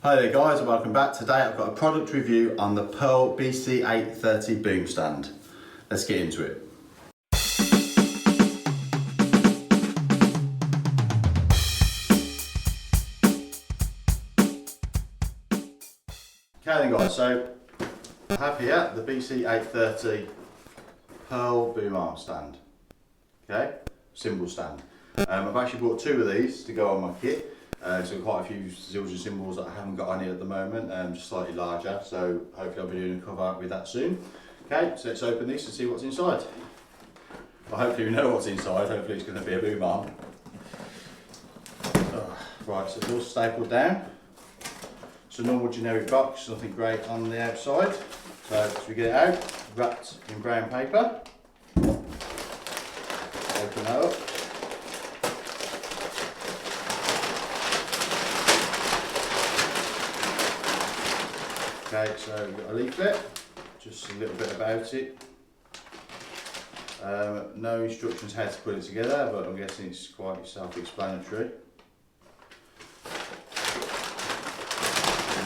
Hi there guys, and welcome back. Today I've got a product review on the Pearl BC830 boom stand. Let's get into it. Okay then guys, so I have here the BC830 Pearl boom arm stand. Okay, cymbal stand. I've actually bought two of these to go on my kit. So quite a few Zildjian cymbals that I haven't got on here at the moment, just slightly larger, so hopefully I'll be doing a cover art with that soon. Okay, so let's open this and see what's inside. Well, hopefully we know what's inside, hopefully it's going to be a boom arm. Right, so it's all stapled down. It's a normal generic box, nothing great on the outside. So as we get it out, wrapped in brown paper. Open that up. Okay, so we've got a leaflet, just a little bit about it. No instructions how to put it together, but I'm guessing it's quite self-explanatory.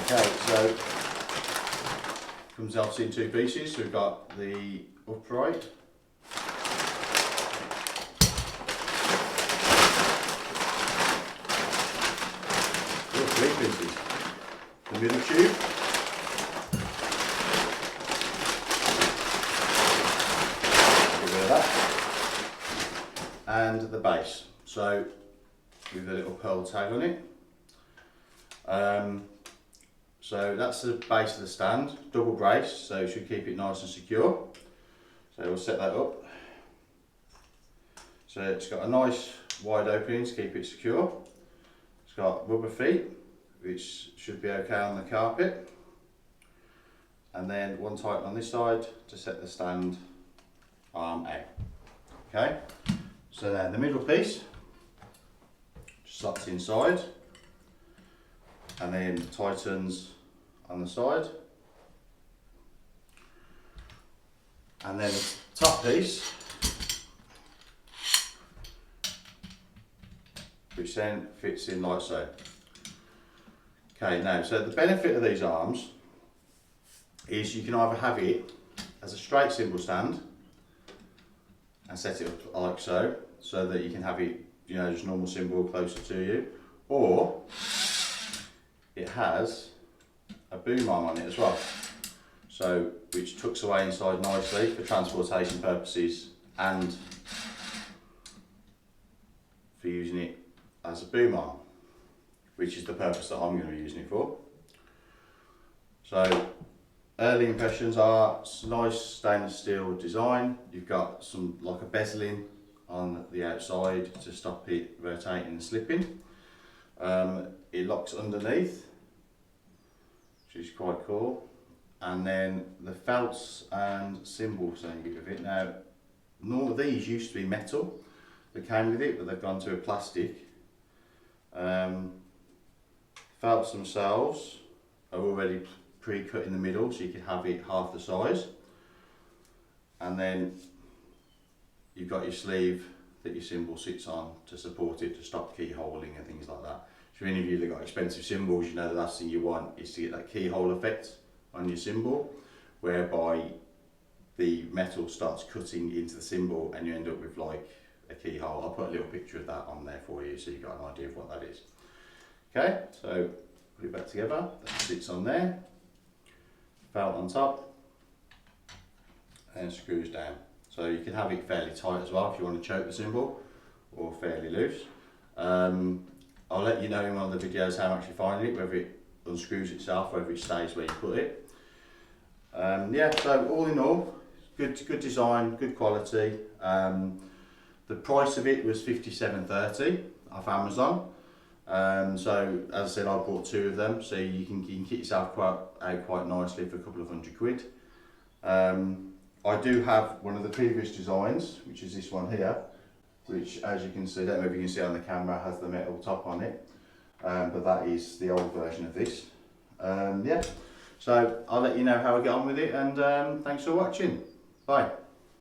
Okay, so it comes obviously in two pieces. So we've got the upright. Three pieces. The middle tube. And the base, so with a little pearl tag on it. So that's the base of the stand, double brace, so it should keep it nice and secure. So we'll set that up. So it's got a nice wide opening to keep it secure. It's got rubber feet, which should be okay on the carpet. And then one tighten on this side to set the stand arm out. Okay. So then the middle piece just slots inside and then tightens on the side, and then the top piece, which then fits in like so. Okay, now so the benefit of these arms is you can either have it as a straight cymbal stand and set it up like so, so that you can have it, you know, just normal cymbal closer to you, or it has a boom arm on it as well, so which tucks away inside nicely for transportation purposes and for using it as a boom arm, which is the purpose that I'm going to be using it for. So early impressions are nice stainless steel design. You've got some like a bezeling on the outside to stop it rotating and slipping. It locks underneath, which is quite cool. And then the felts and cymbal thing of it. Now, none of these used to be metal that came with it, but they've gone to a plastic. Felts themselves are already pre-cut in the middle, so you can have it half the size, and then you've got your sleeve that your cymbal sits on to support it, to stop keyholing and things like that. So any of you that got expensive cymbals, you know the last thing you want is to get that keyhole effect on your cymbal, whereby the metal starts cutting into the cymbal and you end up with like a keyhole. I'll put a little picture of that on there for you so you've got an idea of what that is. Okay, so put it back together, that sits on there. Felt on top and screws down. So you can have it fairly tight as well if you want to choke the cymbal, or fairly loose. I'll let you know in one of the videos how much you find it, whether it unscrews itself, whether it stays where you put it. Yeah, so all in all, good design, good quality. The price of it was $57.30 off Amazon. So as I said, I bought two of them, so you can kit yourself quite nicely for a couple of £100. I do have one of the previous designs, which is this one here, which, as you can see, I don't know if you can see on the camera, has the metal top on it, but that is the old version of this. Yeah, so I'll let you know how I get on with it, and thanks for watching. Bye.